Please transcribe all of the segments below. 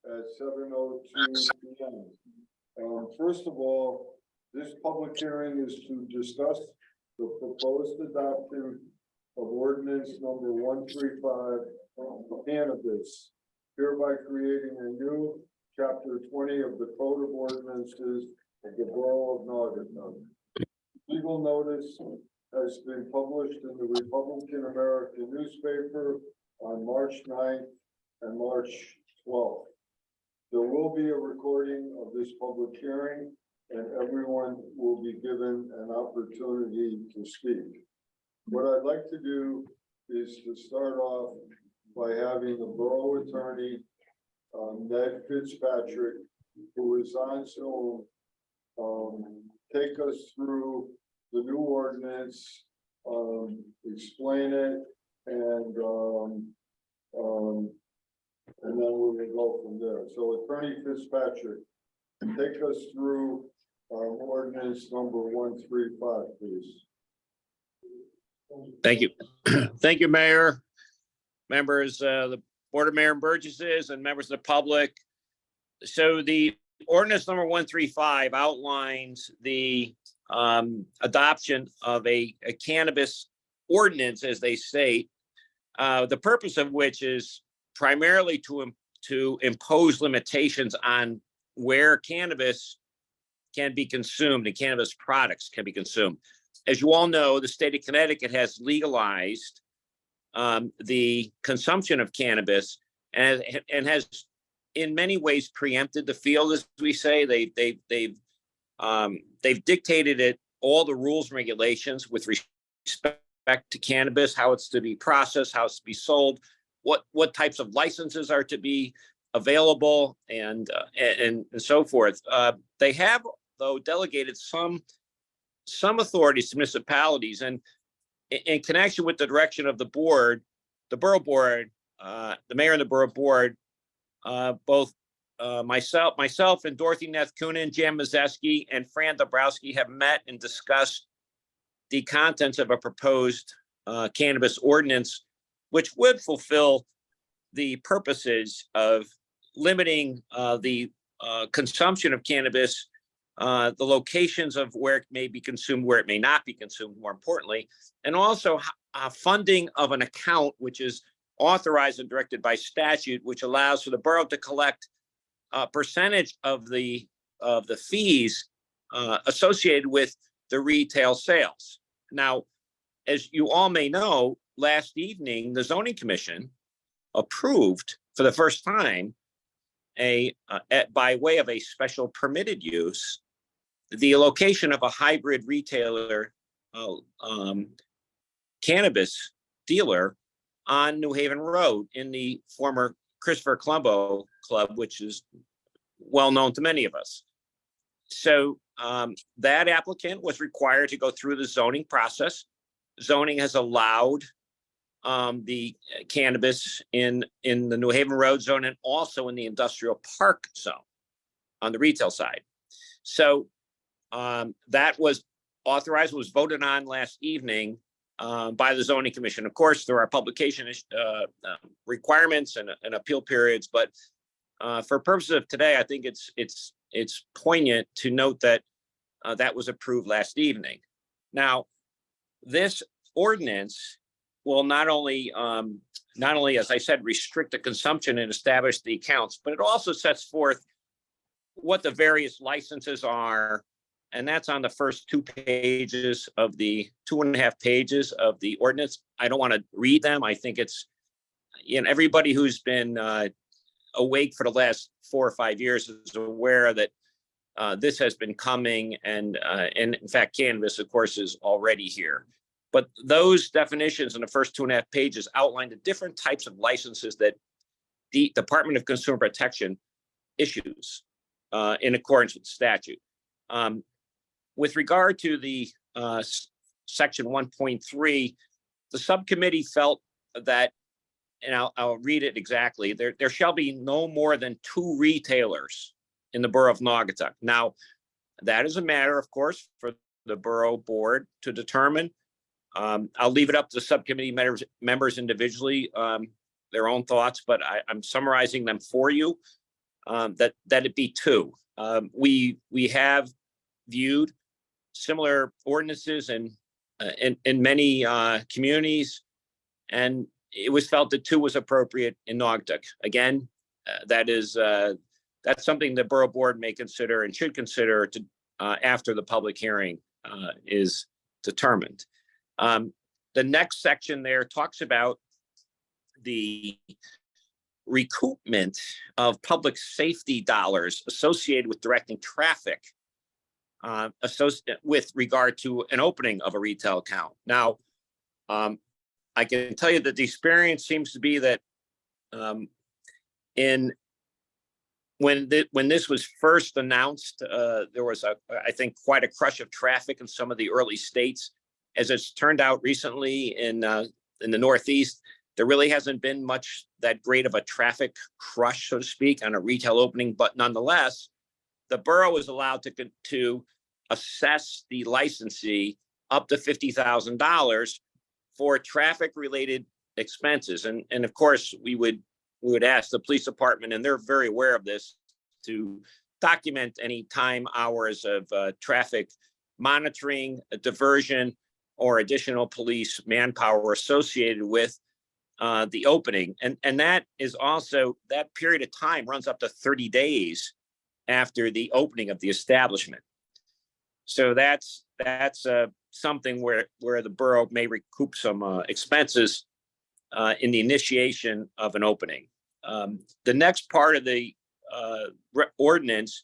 at 7:02 p.m. First of all, this public hearing is to discuss the proposed adoption of ordinance number 135, cannabis, hereby creating a new chapter 20 of the Code of Ordinances of the Borough of Naugatuck. Legal notice has been published in the Republican American newspaper on March 9th and March 12th. There will be a recording of this public hearing, and everyone will be given an opportunity to speak. What I'd like to do is to start off by having the borough attorney, Ned Fitzpatrick, who is on Zoom, take us through the new ordinance, explain it, and then we will go from there. So Attorney Fitzpatrick, take us through ordinance number 135, please. Thank you. Thank you, Mayor, members, the Board of Mayor and Burgesses, and members of the public. So the ordinance number 135 outlines the adoption of a cannabis ordinance, as they state, the purpose of which is primarily to impose limitations on where cannabis can be consumed and cannabis products can be consumed. As you all know, the state of Connecticut has legalized the consumption of cannabis and has in many ways preempted the field, as we say. They've dictated it, all the rules and regulations with respect to cannabis, how it's to be processed, how it's to be sold, what types of licenses are to be available, and so forth. They have, though, delegated some authorities to municipalities, and in connection with the direction of the board, the borough board, the mayor and the borough board, both myself and Dorothy Neth-Coonan, Jan Mazeski, and Fran Dabrowski have met and discussed the contents of a proposed cannabis ordinance, which would fulfill the purposes of limiting the consumption of cannabis, the locations of where it may be consumed, where it may not be consumed, more importantly, and also funding of an account which is authorized and directed by statute, which allows for the borough to collect a percentage of the fees associated with the retail sales. Now, as you all may know, last evening, the zoning commission approved for the first time by way of a special permitted use, the location of a hybrid retailer cannabis dealer on New Haven Road in the former Christopher Colombo Club, which is well known to many of us. So that applicant was required to go through the zoning process. Zoning has allowed the cannabis in the New Haven Road zone and also in the industrial park zone on the retail side. So that was authorized, was voted on last evening by the zoning commission. Of course, there are publication requirements and appeal periods, but for purposes of today, I think it's poignant to note that that was approved last evening. Now, this ordinance will not only, as I said, restrict the consumption and establish the accounts, but it also sets forth what the various licenses are. And that's on the first 2 pages of the 2.5 pages of the ordinance. I don't want to read them. I think it's, everybody who's been awake for the last 4 or 5 years is aware that this has been coming, and in fact, cannabis, of course, is already here. But those definitions in the first 2.5 pages outline the different types of licenses that the Department of Consumer Protection issues in accordance with the statute. With regard to the section 1.3, the subcommittee felt that, and I'll read it exactly, there shall be no more than 2 retailers in the borough of Naugatuck. Now, that is a matter, of course, for the borough board to determine. I'll leave it up to the subcommittee members individually, their own thoughts, but I'm summarizing them for you. that it be 2. We have viewed similar ordinances in many communities, and it was felt that 2 was appropriate in Naugatuck. Again, that's something the borough board may consider and should consider to after the public hearing is determined. The next section there talks about the recoupment of public safety dollars associated with directing traffic with regard to an opening of a retail account. Now, I can tell you that the experience seems to be that when this was first announced, there was I think quite a crush of traffic in some of the early states. As it's turned out recently in the Northeast, there really hasn't been much that great of a traffic crush, so to speak, on a retail opening. But nonetheless, the borough is allowed to assess the licensee up to $50,000 for traffic-related expenses. And of course, we would ask the police department, and they're very aware of this, to document any time, hours of traffic monitoring, diversion, or additional police manpower associated with the opening. And that is also, that period of time runs up to 30 days after the opening of the establishment. So that's something where the borough may recoup some expenses in the initiation of an opening. The next part of the ordinance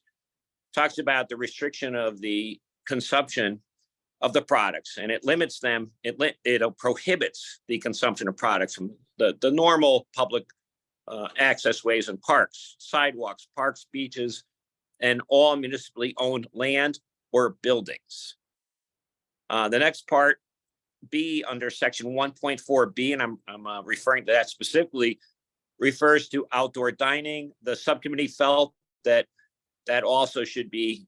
talks about the restriction of the consumption of the products, and it limits them. It prohibits the consumption of products from the normal public access ways and parks, sidewalks, parks, beaches, and all municipally owned land or buildings. The next part, B, under section 1.4B, and I'm referring to that specifically, refers to outdoor dining. The subcommittee felt that also should be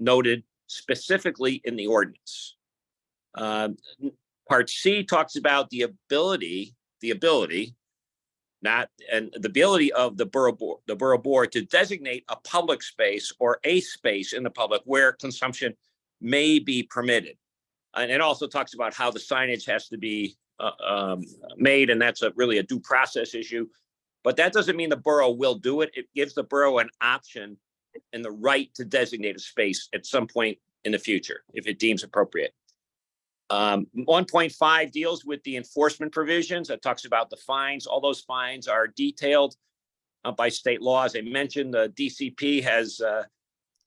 noted specifically in the ordinance. Part C talks about the ability of the borough board to designate a public space or a space in the public where consumption may be permitted. And it also talks about how the signage has to be made, and that's really a due process issue. But that doesn't mean the borough will do it. It gives the borough an option and the right to designate a space at some point in the future, if it deems appropriate. 1.5 deals with the enforcement provisions. That talks about the fines. All those fines are detailed by state law. As I mentioned, the DCP has,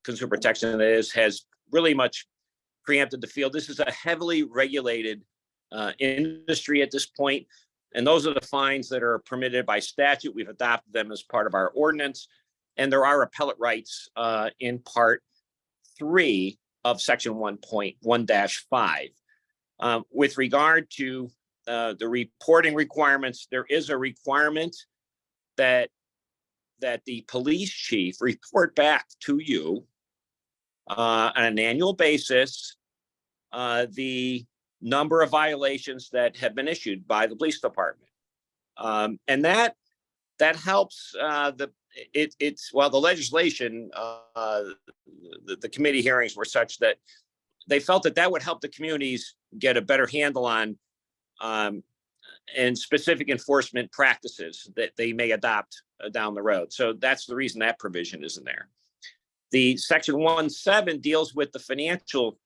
consumer protection has really much preempted the field. This is a heavily regulated industry at this point, and those are the fines that are permitted by statute. We've adopted them as part of our ordinance, and there are appellate rights in part 3 of section 1.1-5. With regard to the reporting requirements, there is a requirement that the police chief report back to you on an annual basis the number of violations that have been issued by the police department, and that helps. The legislation, the committee hearings were such that they felt that would help the communities get a better handle on and specific enforcement practices that they may adopt down the road. So that's the reason that provision is in there. The section 1.7 deals with the financial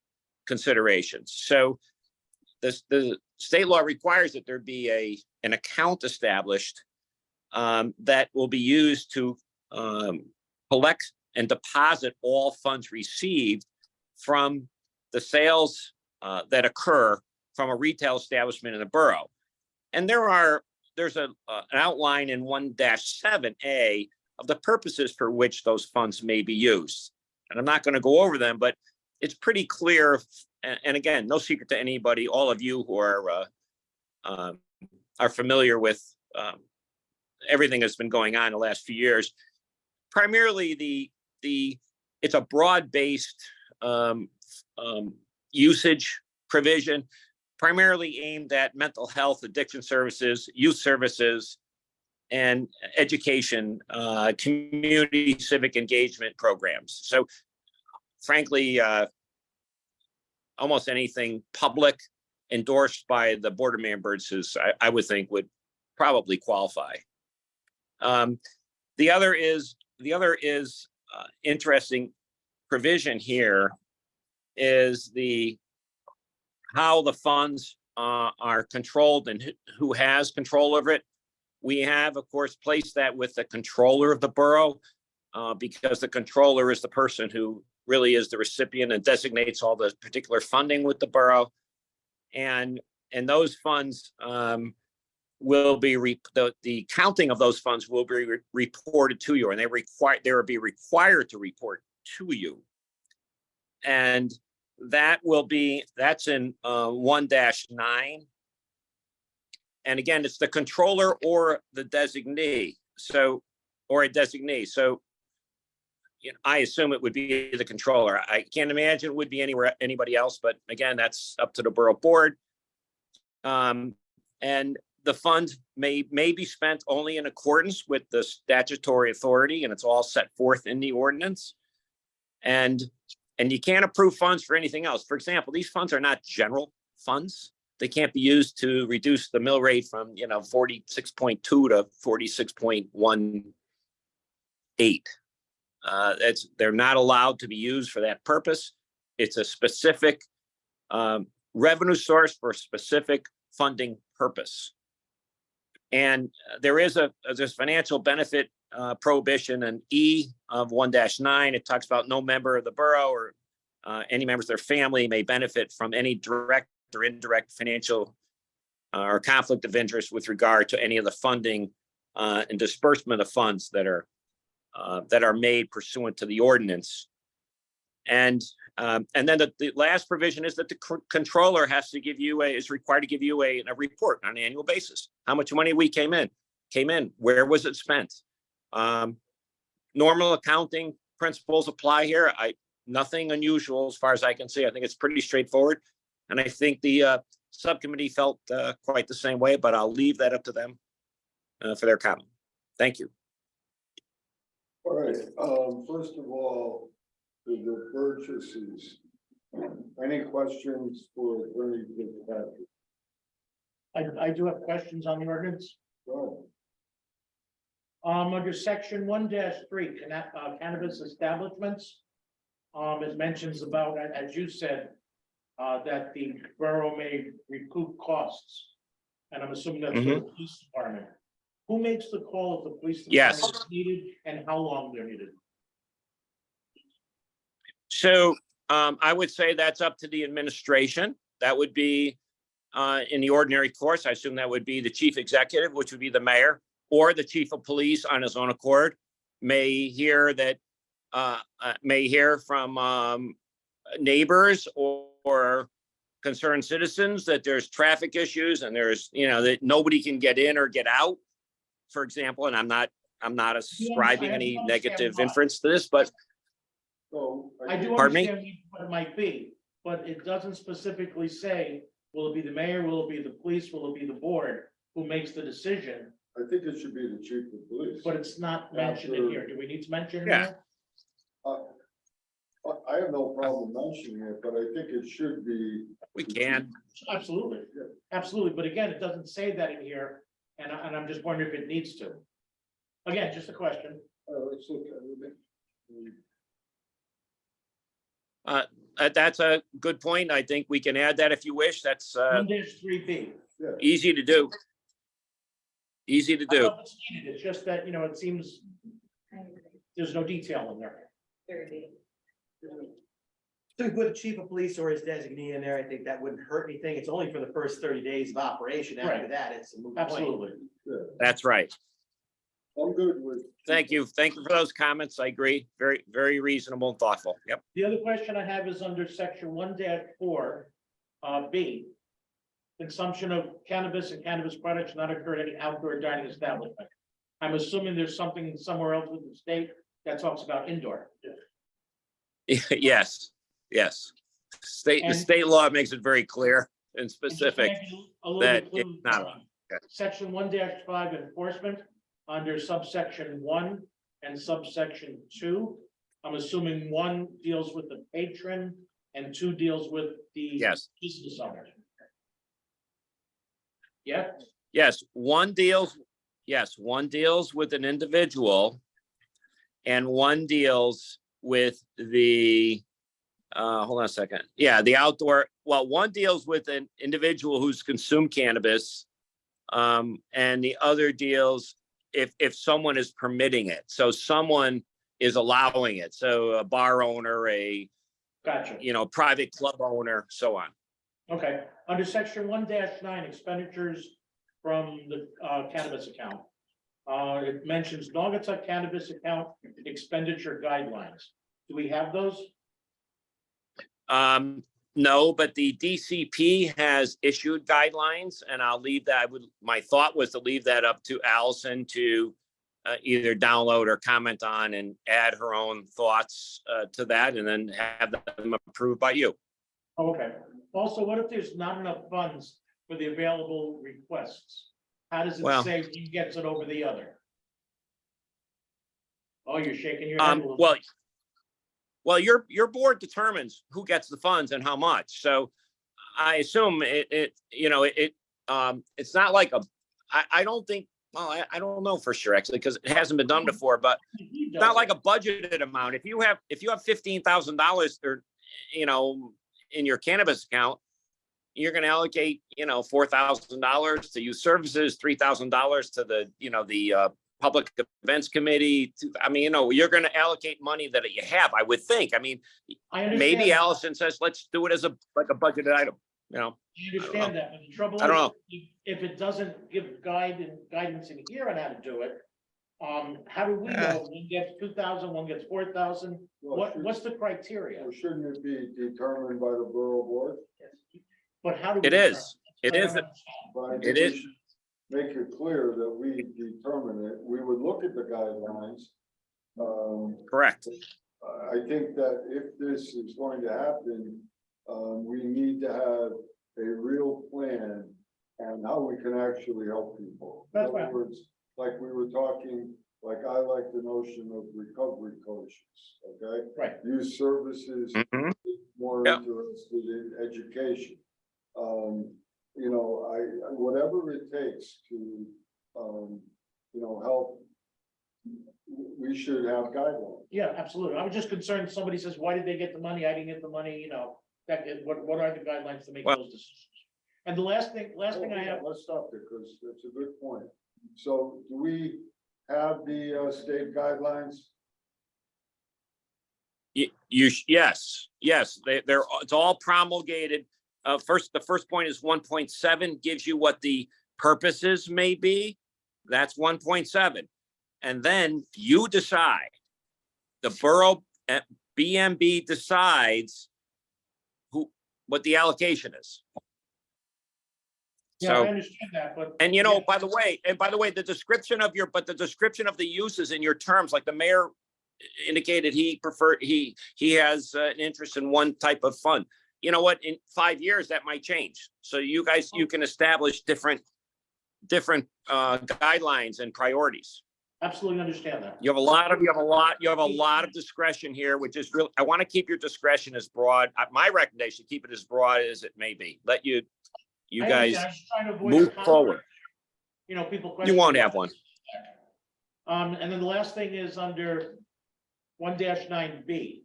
considerations. So the state law requires that there be an account established that will be used to collect and deposit all funds received from the sales that occur from a retail establishment in the borough. And there's an outline in 1-7A of the purposes for which those funds may be used. And I'm not going to go over them, but it's pretty clear. And again, no secret to anybody, all of you who are familiar with everything that's been going on in the last few years. Primarily, it's a broad-based usage provision, primarily aimed at mental health, addiction services, youth services, and education, community civic engagement programs. So frankly, almost anything public endorsed by the Board of Mayor and Burgesses, I would think would probably qualify. The other is interesting provision here is how the funds are controlled and who has control over it. We have, of course, placed that with the controller of the borough because the controller is the person who really is the recipient and designates all the particular funding with the borough. And those funds will be the counting of those funds will be reported to you, and they will be required to report to you. And that's in 1-9. And again, it's the controller or the designee. Or a designee. So I assume it would be the controller. I can't imagine it would be anybody else, but again, that's up to the borough board. And the funds may be spent only in accordance with the statutory authority, and it's all set forth in the ordinance. And you can't approve funds for anything else. For example, these funds are not general funds. They can't be used to reduce the mill rate from 46.2 to 46.18. They're not allowed to be used for that purpose. It's a specific revenue source for a specific funding purpose. And there is there's financial benefit prohibition in E of 1-9. It talks about no member of the borough or any members of their family may benefit from any direct or indirect financial or conflict of interest with regard to any of the funding and disbursement of funds that are made pursuant to the ordinance. And then the last provision is that the controller has to is required to give you a report on an annual basis. How much money we came in, where was it spent? Normal accounting principles apply here. Nothing unusual as far as I can see. I think it's pretty straightforward. And I think the subcommittee felt quite the same way, but I'll leave that up to them for their comment. Thank you. All right, first of all, the Burgesses. Any questions for Attorney Fitzpatrick? I do have questions on the ordinance. Go Under section 1-3, cannabis establishments. It mentions about, as you said, that the borough may recoup costs. And I'm assuming that's for the police department. Who makes the call if the police department is needed and how long they're needed? So I would say that's up to the administration. That would be in the ordinary course. I assume that would be the chief executive, which would be the mayor, or the chief of police on his own accord may hear from neighbors or concerned citizens that there's traffic issues and there's that nobody can get in or get out, for example. And I'm not ascribing any negative inference to this, but I do understand what it might be, but it doesn't specifically say, will it be the mayor, will it be the police, will it be the board who makes the decision? I think it should be the chief of police. But it's not mentioned in here. Do we need to mention it? Yeah. I have no problem mentioning it, but I think it should be. We can. Absolutely, absolutely. But again, it doesn't say that in here, and I'm just wondering if it needs to. Again, just a question. Let's look at it. That's a good point. I think we can add that if you wish. That's 1-3B. easy to do. Easy to do. It's needed. It's just that, it seems there's no detail in there. So we put the chief of police or his designee in there. I think that wouldn't hurt anything. It's only for the first 30 days of operation. After Right. that, it's a moot point. Absolutely. That's right. I'm good with. Thank you. Thank you for those comments. I agree. Very, very reasonable and thoughtful. Yep. The other question I have is under section 1-4, B. Consumption of cannabis and cannabis products not occur at any outdoor dining establishment. I'm assuming there's something somewhere else with the state that talks about indoor. Yes. The state law makes it very clear and specific. A little that bit it's not allowed. Okay. Section 1-5 enforcement. under subsection 1 and subsection 2. I'm assuming 1 deals with the patron and 2 deals with the Yes, business owner. Yeah, yes, one deals with an individual and one deals with the, hold on a second. Yeah, the outdoor, well, one deals with an individual who's consumed cannabis. And the other deals if someone is permitting it. So someone is allowing it. So a bar owner, gotcha. Private club owner, so on. Okay, under section 1-9, expenditures from the cannabis account. It mentions Naugatuck Cannabis Account expenditure guidelines. Do we have those? No, but the DCP has issued guidelines, and I'll leave that. My thought was to leave that up to Allison to either download or comment on and add her own thoughts to that, and then have them approved by you. Okay. Also, what if there's not enough funds for the available requests? How does it Well- say who gets it over the other? Oh, you're shaking your head a little. Well, your board determines who gets the funds and how much. So I assume it's not like I don't think, well, I don't know for sure actually, because it hasn't been done before, but it's not like a budgeted amount. If you have $15,000 or, in your cannabis account, you're going to allocate, $4,000 to youth services, $3,000 to the public events committee. You're going to allocate money that you have, I would think. I understand. Maybe Allison says, let's do it as a budgeted item, I understand that, but the trouble I don't know. is, if it doesn't give guidance in here on how to do it, how do we know one gets 2,000, one gets 4,000? What's the criteria? Or shouldn't it be determined by the borough board? But how do we? It is. It is. But I think It we is. should make it clear that we determine it. We would look at the guidelines. Correct. I think that if this is going to happen, we need to have a real plan on how we can actually help people. In That's other right. words, like we were talking, like I like the notion of recovery coaches, okay? Right. Youth services, Mhm. more Yeah. interested in education. Whatever it takes to, help, we should have guidelines. Yeah, absolutely. I was just concerned, somebody says, why did they get the money? I didn't get the money, what are the guidelines to make Well- those decisions? And the last thing I have, Let's stop there, because that's a good point. So do we have the state guidelines? Yes, it's all promulgated. The first point is 1.7 gives you what the purposes may be. That's 1.7. And then you decide, the borough BMB decides what the allocation is. yeah, I So, understand that, but. and by the way, the description of the uses in your terms, like the mayor indicated, he has an interest in one type of fund. You know what, in 5 years, that might change. So you can establish different guidelines and priorities. Absolutely understand that. You have a lot of discretion here, which is real. I want to keep your discretion as broad. My recommendation, keep it as broad as it may be. Let you I guys understand. I'm just trying to avoid move conflict. forward. People. You question won't why. have one. And then the last thing is under 1-9B.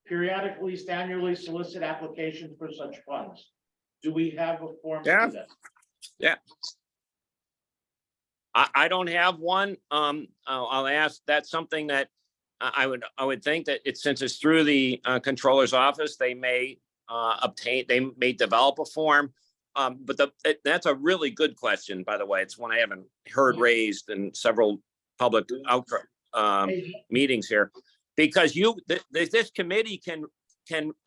Periodically, annually solicit applications for such funds. Do we have a form to do that? I don't have one. I'll ask. That's something that I would think that since it's through the controller's office, they may develop a form. But that's a really good question, by the way. It's one I haven't heard raised in several public meetings here. Because this committee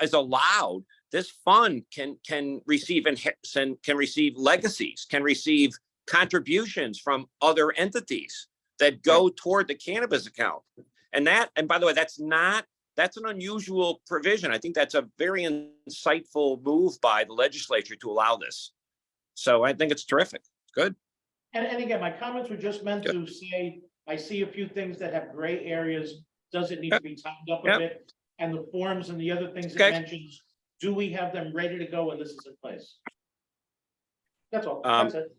is allowed, this fund can receive legacies, can receive contributions from other entities that go toward the cannabis account. And by the way, that's an unusual provision. I think that's a very insightful move by the legislature to allow this. So I think it's terrific. Good. And again, my comments were just meant to say, I see a few things that have gray areas. Does it need to be tightened up a Yep. bit? And the forms and the other things it Okay. mentions, do we have them ready to go when this is in place? That's all. Um, That's it.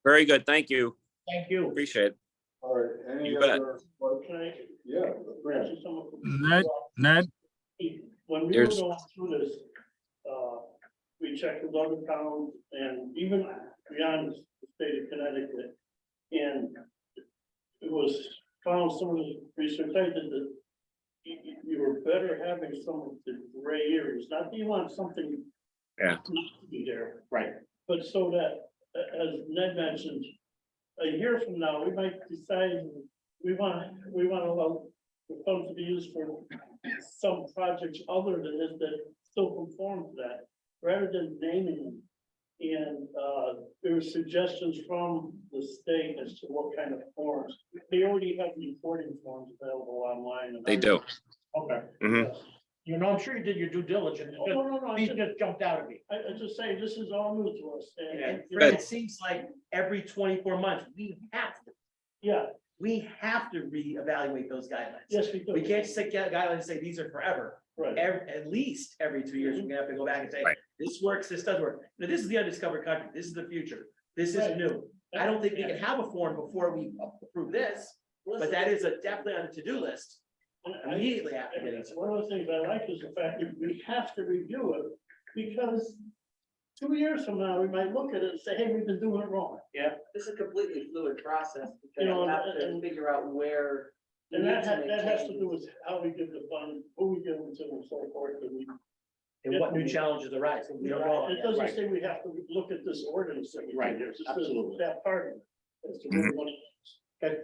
Very good. Thank you. Thank you. Appreciate it. All right, any You bet. other? Yeah. Grant. Ned, When we were There's- going through this, we checked with other towns and even beyond the state of Connecticut. And it was found some of the research I did that you were better having some of the gray areas, not that you want something Yeah. not to be there, Right. but so that, as Ned mentioned, a year from now, we might decide we want to allow the funds to be used for some projects other than this that still conform to that, rather than naming them. And there were suggestions from the state as to what kind of forms. They already have reporting forms available online. They do. Okay. Mhm. Yes. You know, I'm sure you did your due diligence. Oh, no, I These just jumped out at me. just say, this is all new to us. Yeah. And, Fred, it seems like every 24 months, yeah, we have to reevaluate those guidelines. yes, we do. We can't just take guidelines and say these are forever. Right. At least every 2 years, we're gonna have to go back and say, Right. this works, this does work. Now, this is the undiscovered country. This is the future. This is Right. new. I don't think we can have a form before we approve this, but that is definitely on the to-do list immediately after getting it. One of the things I like is the fact that we have to review it, because 2 years from now, we might look at it and say, hey, we've been doing it wrong. This is a completely fluid process, because You know, you have and- to figure out where. you And need that to has, make that has to changes. do with how we give the fund, who we give them to, and so forth, that we. And what new challenges arise. We don't know. It yet. doesn't right. say we have to look at this ordinance that we Right, did, it's just absolutely. that part of it. As to where we want it. Okay.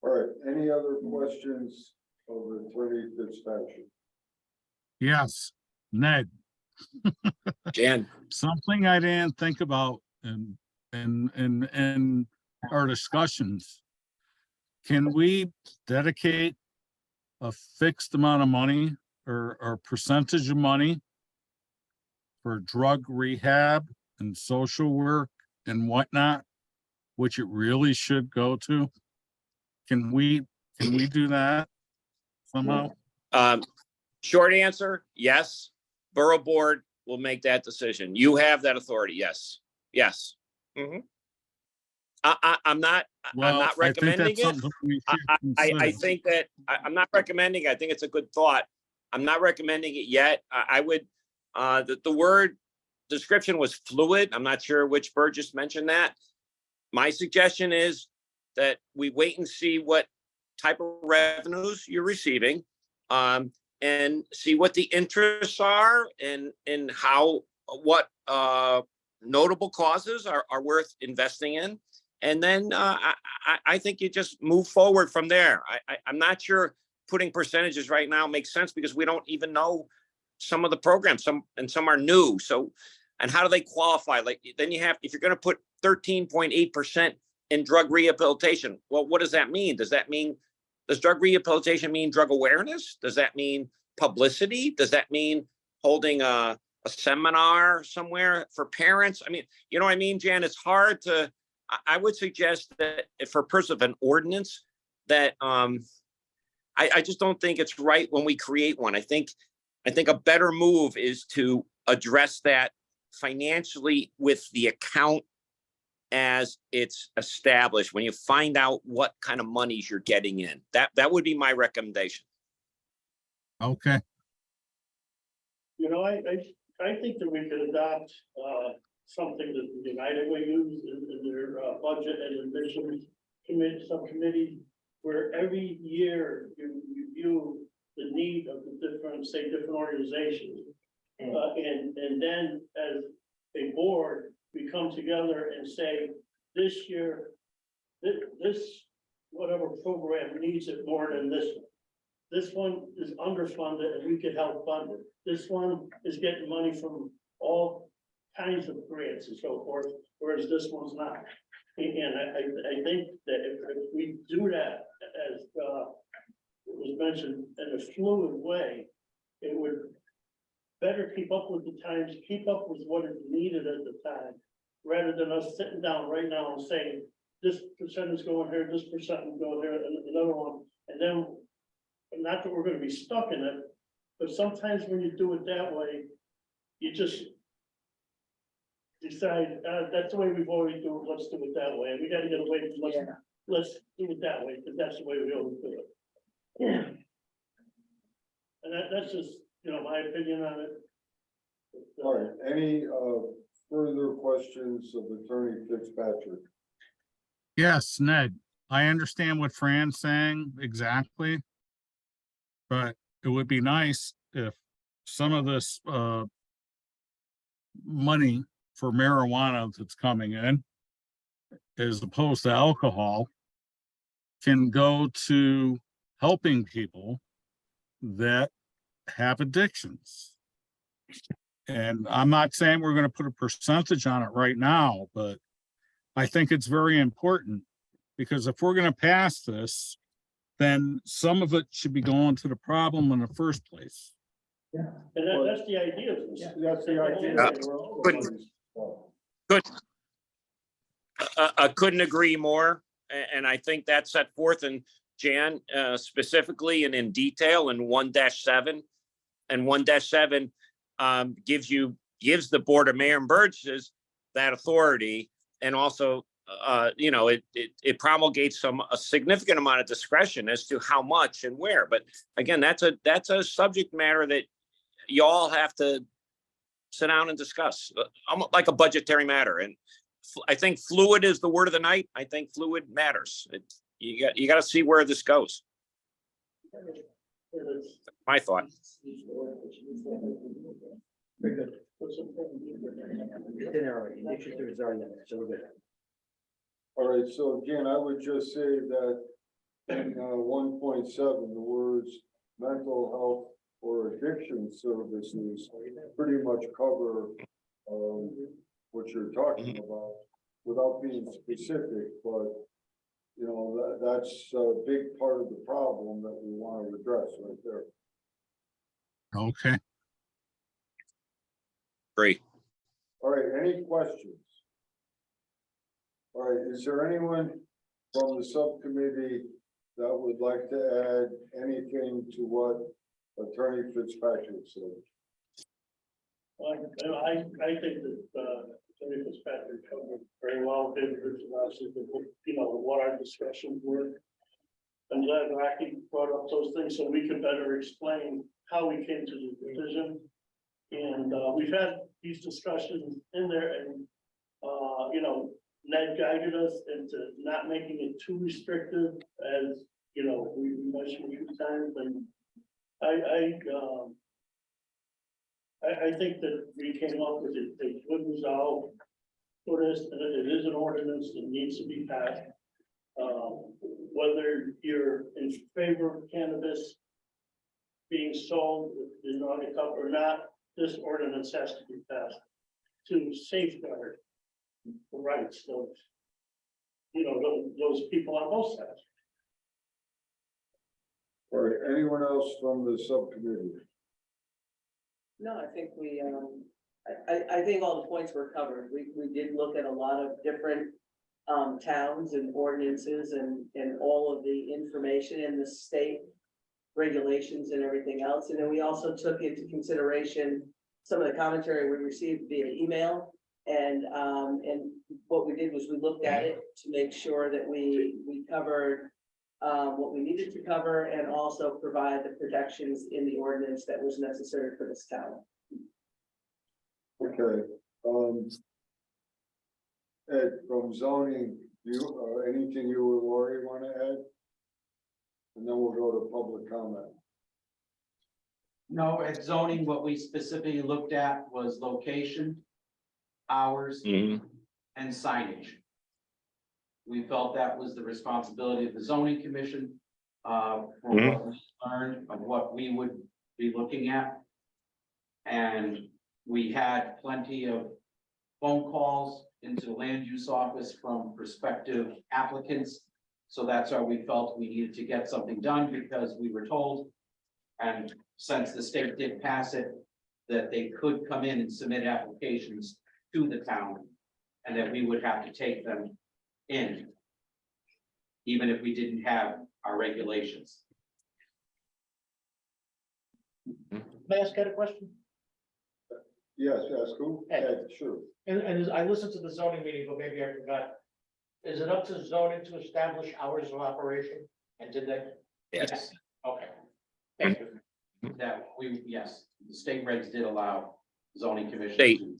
All right, any other questions of Attorney Fitzpatrick? yes, Ned, Jan, something I didn't think about in our discussions. Can we dedicate a fixed amount of money or percentage of money for drug rehab and social work and whatnot, which it really should go to? Can we do that somehow? short answer, yes. Borough Board will make that decision. You have that authority. Yes. Yes. Mhm. I'm not Well, I think recommending that's it. something we should I consider. think that I'm not recommending. I think it's a good thought. I'm not recommending it yet. I would, the word description was fluid. I'm not sure which Burgess mentioned that. My suggestion is that we wait and see what type of revenues you're receiving, and see what the interests are and how, what notable causes are worth investing in. And then I think you just move forward from there. I'm not sure putting percentages right now makes sense, because we don't even know some of the programs, some are new. So, and how do they qualify? Like, then you have, if you're going to put 13.8% in drug rehabilitation, well, what does that mean? Does drug rehabilitation mean drug awareness? Does that mean publicity? Does that mean holding a seminar somewhere for parents? I mean, you know what I mean, Jan? It's hard to, I would suggest that for purpose of an ordinance that, I just don't think it's right when we create one. I think a better move is to address that financially with the account as it's established, when you find out what kind of monies you're getting in. That would be my recommendation. Okay, You know, I think that we could adopt, something that the United Way used in their, budget and admissions committee, subcommittee, where every year you review the need of the different, say, different organizations. And then as a board, we come together and say, this year, this, whatever program needs it more than this one. This one is underfunded and we could help fund it. This one is getting money from all kinds of grants and so forth, whereas this one's not. And I think that if we do that, as it was mentioned, in a fluid way, it would better keep up with the times, keep up with what is needed at the time, rather than us sitting down right now and saying, this percent is going here, this percent is going here, and another one, and then, not that we're gonna be stuck in it, but sometimes when you do it that way, you just decide, that's the way we've always do it, let's do it that way, we gotta get away from, let's do it that way, because that's the way we always do it. And that's just, my opinion on it. All right, any, further questions of Attorney Fitzpatrick? Yes, Ned, I understand what Fran's saying exactly. But it would be nice if some of this, money for marijuana that's coming in, as opposed to alcohol, can go to helping people that have addictions. And I'm not saying we're gonna put a percentage on it right now, but I think it's very important, because if we're gonna pass this, then some of it should be going to the problem in the first place. And that's the idea of this. That's the idea. Good. I couldn't agree more, and I think that's set forth in Jan, specifically and in detail in 1-7. And 1-7 gives the Board of Mayor and Burgesses that authority, and also it promulgates a significant amount of discretion as to how much and where. But again, that's a subject matter that you all have to sit down and discuss, like a budgetary matter. And I think fluid is the word of the night. I think fluid matters. You got to see where this goes. My thought. All right, so again, I would just say that in 1.7, the words mental health or addiction services pretty much cover what you're talking about without being specific, but that's a big part of the problem that we want to address right there. Okay. Great. All right, any questions? All right, is there anyone from the subcommittee that would like to add anything to what Attorney Fitzpatrick said? Well, I think that, Attorney Fitzpatrick covered very well, what our discussions were. I'm glad Rocky brought up those things so we could better explain how we came to the decision. And, we've had these discussions in there and, Ned guided us into not making it too restrictive as, we mentioned a few times, and I think that we came up with a good resolve for this, and it is an ordinance that needs to be passed. Whether you're in favor of cannabis being sold in on cup or not, this ordinance has to be passed to safeguard the rights of, those people on both sides. All right, anyone else from the subcommittee? No, I think I think all the points were covered. We did look at a lot of different towns and ordinances and all of the information in the state regulations and everything else. And then we also took into consideration some of the commentary we received via email. And what we did was we looked at it to make sure that we covered what we needed to cover and also provide the protections in the ordinance that was necessary for this town. Okay, Ed, from zoning, anything you or Lori want to add? And then we'll go to public comment. No, at zoning, what we specifically looked at was location, hours, Mhm. and signage. We felt that was the responsibility of the zoning commission, for what we learned of what we would be looking at. And we had plenty of phone calls into the land use office from prospective applicants. So that's why we felt we needed to get something done, because we were told, and since the state did pass it, that they could come in and submit applications to the town and that we would have to take them in, even if we didn't have our regulations. May I ask Ed a question? Yes, who? Ed. Sure. And as I listened to the zoning meeting, but maybe I forgot. Is it up to zoning to establish hours of operation? And did they? Yes. Okay. Thank you. That we, yes, the state regs did allow zoning commission State. to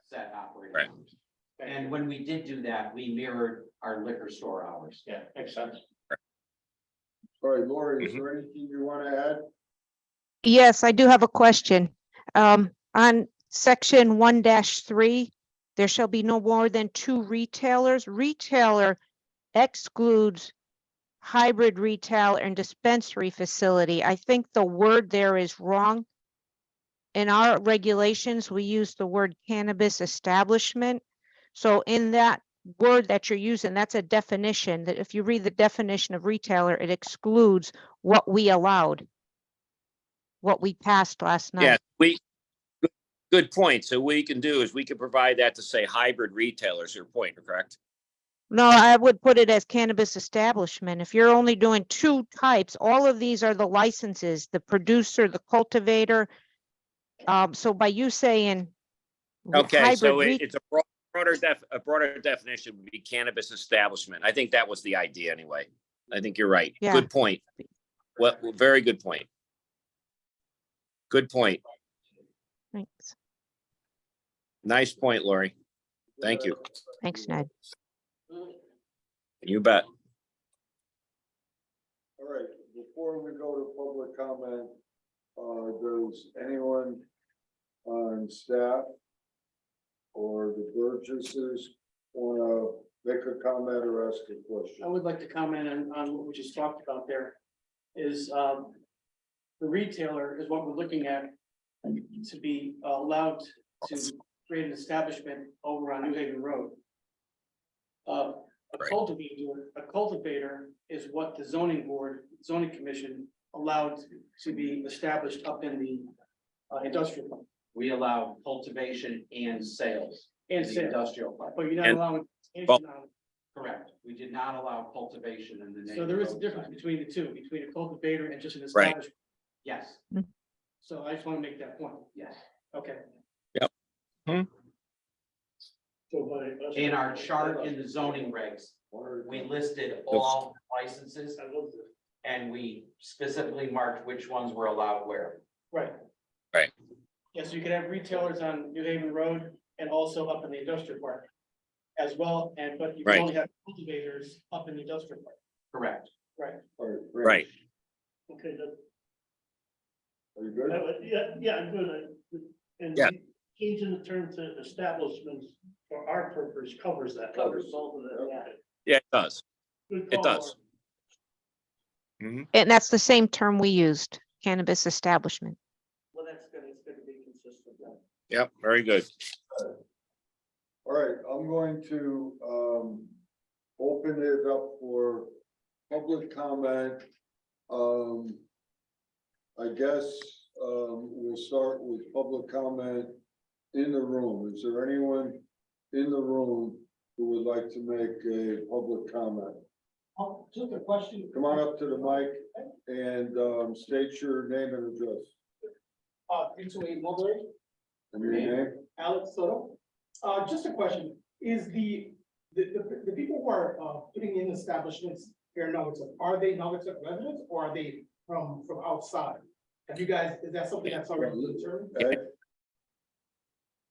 set operating Right. hours. And when we did do that, we mirrored our liquor store hours. Yeah, makes sense. All right, Lori, is there anything you want to add? Yes, I do have a question. On section 1-3, there shall be no more than 2 retailers. Retailer excludes hybrid retail and dispensary facility. I think the word there is wrong. In our regulations, we use the word cannabis establishment. So in that word that you're using, that's a definition that if you read the definition of retailer, it excludes what we allowed, what we passed last night. Yeah, good point. So what we can do is we can provide that to say hybrid retailers, your point, correct? No, I would put it as cannabis establishment. If you're only doing 2 types, all of these are the licenses, the producer, the cultivator. So by you saying Okay, so hybrid it's a broader definition would be cannabis establishment. I think that was the idea anyway. I think you're right. Yeah. Good point. Well, very good point. Good point. Thanks. Nice point, Lori. Thank you. Thanks, Ned. You bet. All right, before we go to public comment, does anyone on staff or the Burgesses want to make a comment or ask a question? I would like to comment on what we just talked about there, is the retailer is what we're looking at to be allowed to create an establishment over on New Haven Road. Right. A cultivator is what the zoning commission allowed to be established up in the industrial park. We allow cultivation and sales in And the sales, industrial park. but you're not And- allowing. Well- Correct. We did not allow cultivation in the. So there is a neighborhood. difference between the two, between a cultivator and just an Right. establishment. Yes, So I just want to make that point. yes. Okay. In our chart in the zoning regs, we listed all licenses and we specifically marked which ones were allowed where. Right. Right. Yeah, so you can have retailers on New Haven Road and also up in the industrial park as well, but you can Right. only have cultivators up in the industrial park. Correct. Right. All right, Right. Okay, Are you good? yeah, I'm good. And Yeah. changing the term to establishments for our purpose covers that. Covers both of them, yeah. Yeah, it does. Good It call, does. Laura. And that's the same term we used, cannabis establishment. Well, it's gonna be consistent then. Yep, very good. All right, I'm going to, open it up for public comment. I guess, we'll start with public comment in the room. Is there anyone in the room who would like to make a public comment? Just a question. Come on up to the mic and, state your name and address. Into a mulberry, And your name? Alex Soto. Just a question, is the people who are, putting in establishments here in Naugatuck, are they Naugatuck residents or are they from outside? Have you guys, is that something that's already determined? Ed?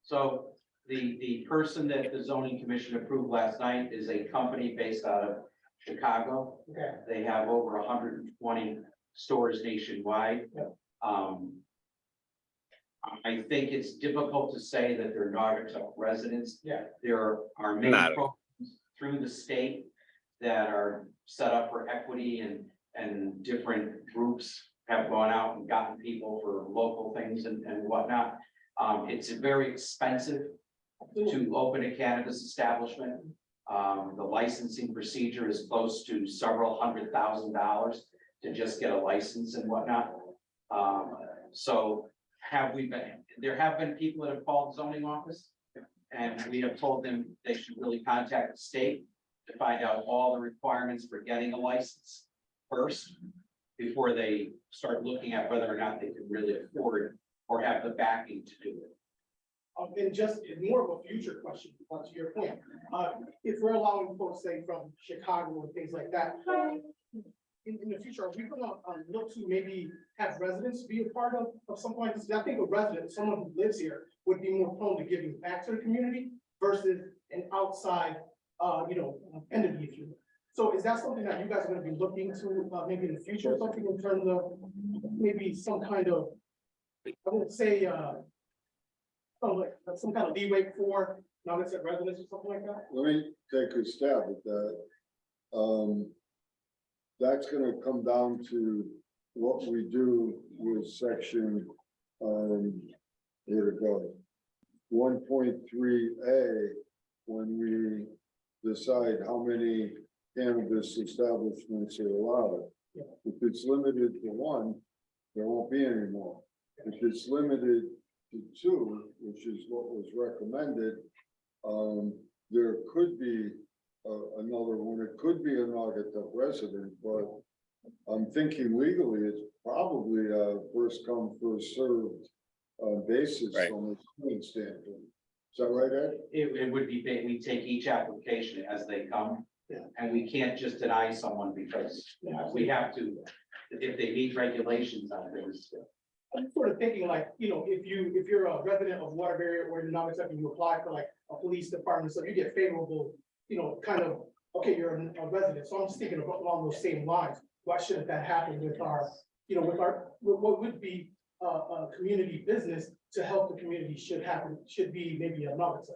So the person that the zoning commission approved last night is a company based out of Chicago. Okay. They have over 120 stores nationwide. Yep. I think it's difficult to say that they're Naugatuck residents. Yeah. There are many Not- programs through the state that are set up for equity and different groups have gone out and gotten people for local things and whatnot. It's very expensive to open a cannabis establishment. The licensing procedure is close to several $100,000 to just get a license and whatnot. So there have been people that have called zoning office And we have told them they should really contact the state to find out all the requirements for getting a license first, before they start looking at whether or not they can really afford or have the backing to do it. And just more of a future question, to your point, if we're allowing folks, say, from Chicago and things like that, in the future, are we gonna look to maybe have residents be a part of something like this? I think a resident, someone who lives here, would be more prone to giving back to the community versus an outside, entity, if you will. So is that something that you guys are gonna be looking to, maybe in the future, or something in terms of maybe some kind of, I would say, like some kind of leeway for non-resident residents or something like that? Let me take a stab at that. That's gonna come down to what we do with section, here to go. 1.3A, when we decide how many cannabis establishments are allowed. If it's limited to one, there won't be any more. If it's limited to two, which is what was recommended, there could be another one. It could be a Naugatuck resident, but I'm thinking legally, it's probably a first come, first served basis Right. from a student standpoint. Is that right, Ed? It would be, we take each application as they come. Yeah. And we can't just deny someone because we have to, if they meet regulations on things. I'm sort of thinking like, if you're a resident of Waterbury or you're not accepting, you apply for like a police department, so you get favorable, kind of, okay, you're a resident. So I'm just thinking about along those same lines. Why shouldn't that happen with our, with what would be a community business to help the community should be maybe a novice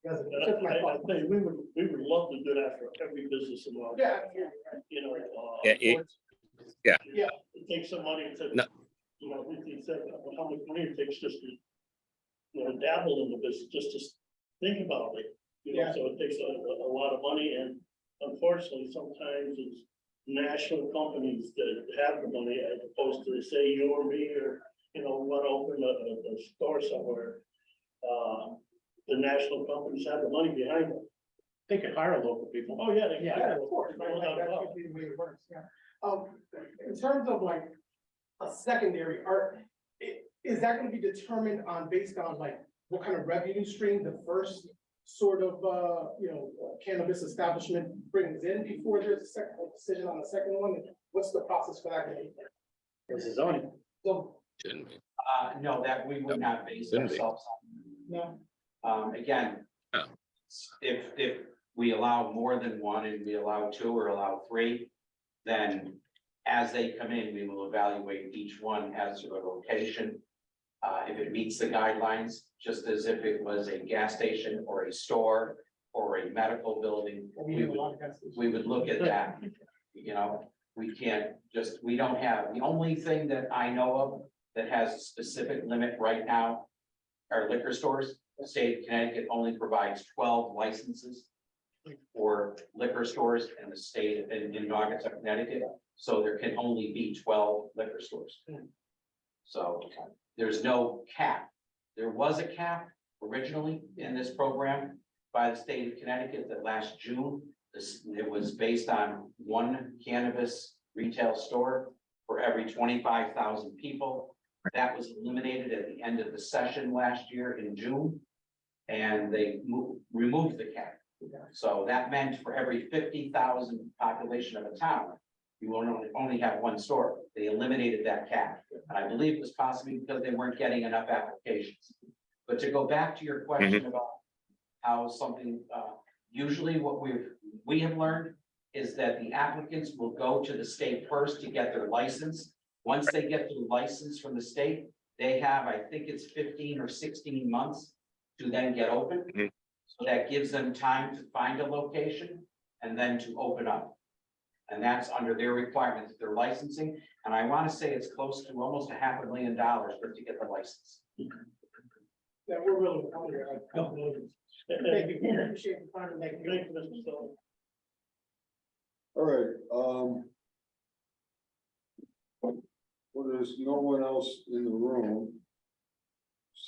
resident. That's my I thought. think we would love to do that for every business in law. Yeah. Yeah, It takes some money to, No. he said, how much money it takes just to, dabble in the business, just to think about it. Yeah. So it takes a lot of money, and unfortunately, sometimes it's national companies that have the money as opposed to say you or me, or, want to open a store somewhere. The national companies have the money behind them. They can hire local people. Oh, yeah, they. Yeah, of course. No Right, doubt that about could be the way it works, yeah. In terms of like a secondary, is that gonna be determined based on like what kind of revenue stream the first sort of, cannabis establishment brings in before there's a decision on the second one? What's the process for that gonna be? This is zoning. So, shouldn't be. No, that we would not base Shouldn't be. ourselves no, on. Again, Oh. if we allow more than one and we allow two or allow three, then as they come in, we will evaluate each one as to a location. If it meets the guidelines, just as if it was a gas station or a store or a medical building, we have a lot of guys. we would look at that. We can't just, we don't have, the only thing that I know of that has a specific limit right now are liquor stores. The state of Connecticut only provides 12 licenses for liquor stores in the state in Naugatuck, Connecticut. So there can only be 12 liquor stores. So there's no cap. There was a cap originally in this program by the state of Connecticut that last June, it was based on one cannabis retail store for every 25,000 people. That was eliminated at the end of the session last year in June. And they removed the cap. So that meant for every 50,000 population of a town, you will only have one store. They eliminated that cap. And I believe it was possibly because they weren't getting enough applications. But to go back to your question about how something, usually what we have learned is that the applicants will go to the state first to get their license. Once they get their license from the state, they have, I think it's 15 or 16 months to then get open. So that gives them time to find a location and then to open up. And that's under their requirements, their licensing. And I want to say it's close to almost $500,000 for to get the license. Yeah, we're really, thank you, appreciate the time, and thank you. Thank you, Mr. Stone. All right, well, there's no one else in the room.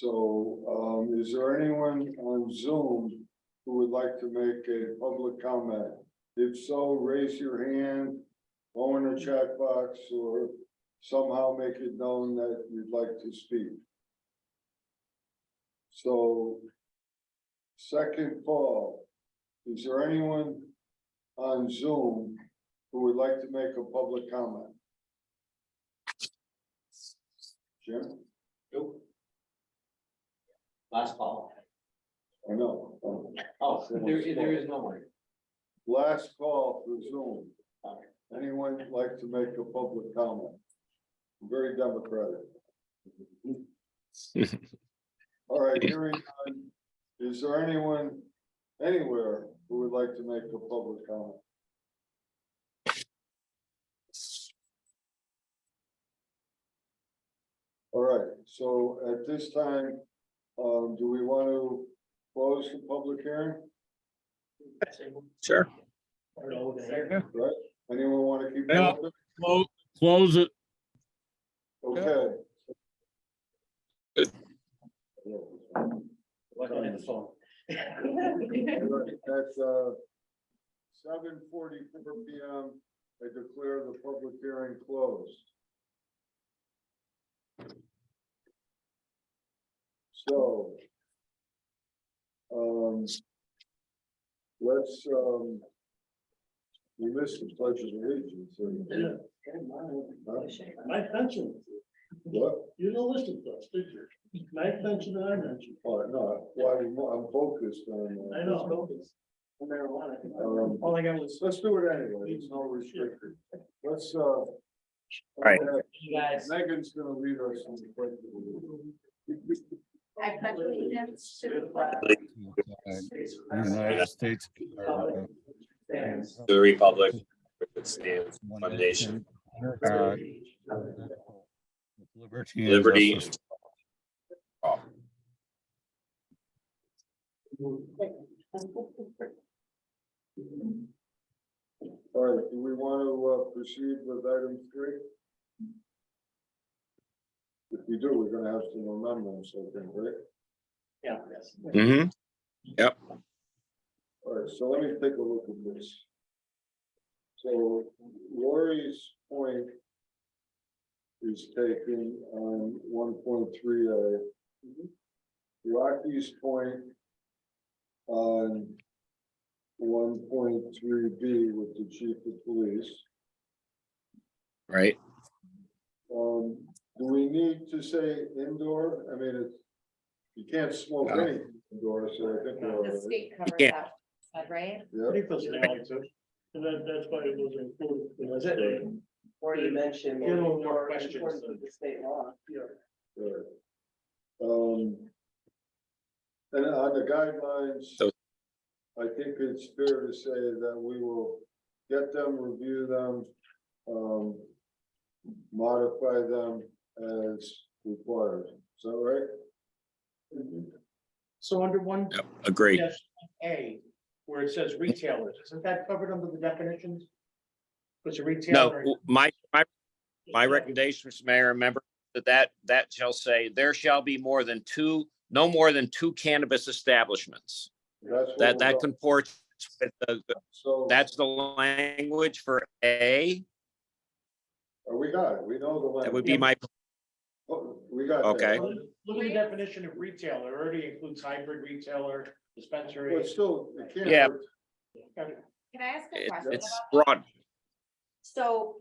So, is there anyone on Zoom who would like to make a public comment? If so, raise your hand, go in the chat box, or somehow make it known that you'd like to speak. So, second call, is there anyone on Zoom who would like to make a public comment? Jim? Nope. Last call. I know. Oh, there is no one. Last call for Zoom. Anyone like to make a public comment? Very democratic. All right, hearing none. Is there anyone anywhere who would like to make a public comment? All right, so at this time, do we want to close the public hearing? Sure. Right? Anyone want to keep it Yeah. open? Close it. Okay. At 7:44 PM, I declare the public hearing closed. So, let's, we missed the pledge of allegiance. My pension, What? you don't listen to us, did you? My pension and I mentioned. Oh, no, well, I'm focused on. I know. All I got was. Let's do it anyway, it's no restriction. Let's, Right. You guys. Megan's gonna lead us on the pledge of allegiance. I pledge allegiance to the flag United States. The Republic, which stands one nation, God, Liberty. and liberty. justice. All right, do we want to proceed with item 3? If we do, we're gonna have some amendments, I think, right? Yeah, yes. Mm-hmm. All right, so let me take a look at this. So Lori's point is taken on 1.3A. Rocky's point on 1.3B with the chief of police. Right. Do we need to say indoor? I mean, it's, you can't smoke No. anything indoors, so I think. we're all The right. state covers Yeah. that, right? Yeah. And that's why it was included. Was it? Or you mentioned. Get a little more or questions. according to the state law. Right. And on the guidelines, So- I think it's fair to say that we will get them, review them, modify them as required. Is that right? So under one Yep. Agreed. dash A, where it says retailers, isn't that covered under the definitions? Because a retailer. No, my recommendation, Mr. Mayor, remember that shall say, there shall be no more than two cannabis establishments. That's what That we're- comports with So, that's the language for A. we got it. We know the language. That would be my, We got that. Okay. Look at the definition of retailer, it already includes hybrid retailer, dispensary. But still, it can't. Yeah. hurt. Can I ask a it- question? it's about that? broad. So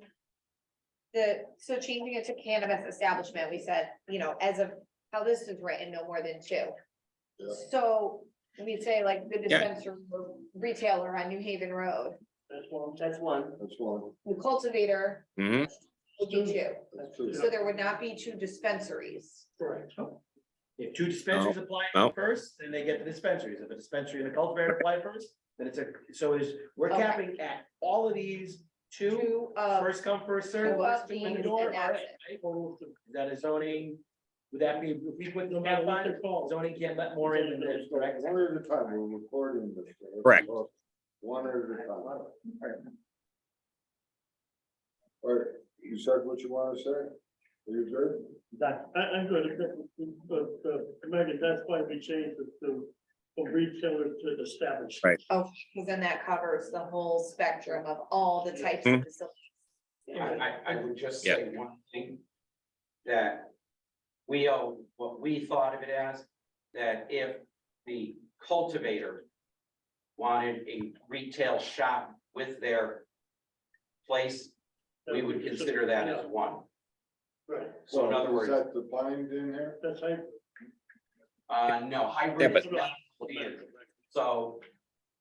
so changing it to cannabis establishment, we said, as of how this is written, no more than 2. Yeah. So we say like the Yeah. dispensary or retailer on New Haven Road, That's one. That's one. That's one. the cultivator Mhm. would be 2. That's two. So there would not be 2 dispensaries. Correct. If 2 dispensaries apply no. first, then they get the dispensaries. If a dispensary and a cultivator apply first, then we're Okay. capping at all of these 2, 2 of, first come, first served. Two of these, Indoor, and that's right? Is that a zoning? Would that be, if we put the No matter cap what on, they're called. zoning can't let more in than this, correct? One at a time, we're recording this. Correct. One at a time. All right, you said what you want to say? you good? I'm good, but, Megan, that's why we changed it to, from retailer to establishment. Right. Oh, because then that covers the whole spectrum of all the types Mhm. of facilities. I would just Yeah. say one thing. That we owe, what we thought of it as, that if the cultivator wanted a retail shop with their place, we would consider that as one. Right, So in other Is words, that defined in here? that's how. no, hybrid Yeah, but- is not included. So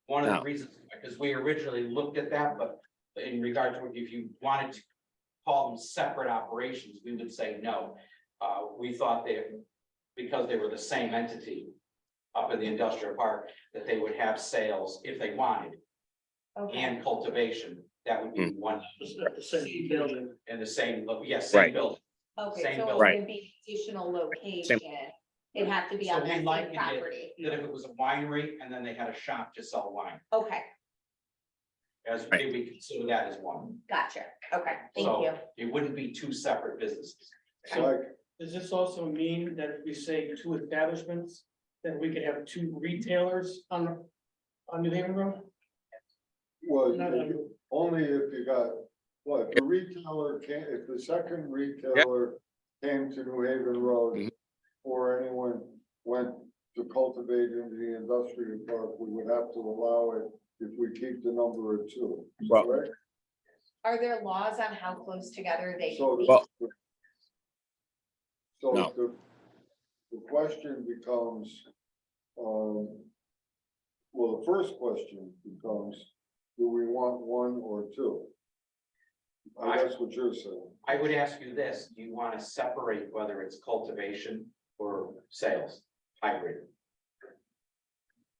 one of the No. reasons, because we originally looked at that, but in regard to if you wanted to call them separate operations, we would say no. We thought that because they were the same entity up in the industrial park, that they would have sales if they wanted Okay, and cultivation. That would be one It's not the same building. and the same, yes, Right. same building. okay, Same so bill. it Right. wouldn't be additional location. It'd have to be So on we that same likened it property. that if it was a winery and then they had a shop to sell wine, Okay, as Right. we consider that as one. gotcha. Okay, thank So you. it wouldn't be two separate businesses. Like, Does this also mean that if we say two establishments, then we could have two retailers on New Haven Road? well, Not on- only if you got, what, the retailer can't, if the second retailer came to New Haven Road. Mhm. Or anyone went to cultivate into the industrial park, we would have to allow it if we keep the number of two. Well- correct? Are there laws on how close together they So, can be? Well- so No. the question becomes, well, the first question becomes, do we want one or two? That's what you're saying. I would ask you this, do you want to separate whether it's cultivation or sales, hybrid?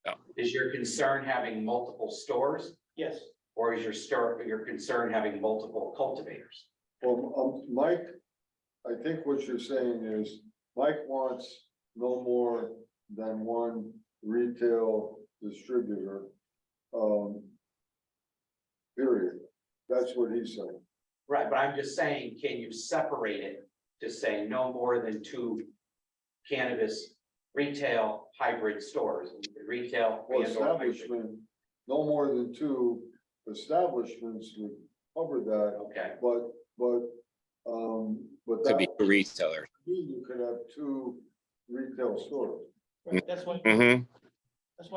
No. Is your concern having multiple stores, Yes, or is your concern having multiple cultivators? Well, Mike, I think what you're saying is, Mike wants no more than one retail distributor. Period. That's what he's saying. Right, but I'm just saying, can you separate it to say no more than two cannabis retail hybrid stores, retail Well, and or hybrid? establishment, no more than two establishments would cover that, Okay, but Could be that, two retailers. you could have two retail stores. right, that's why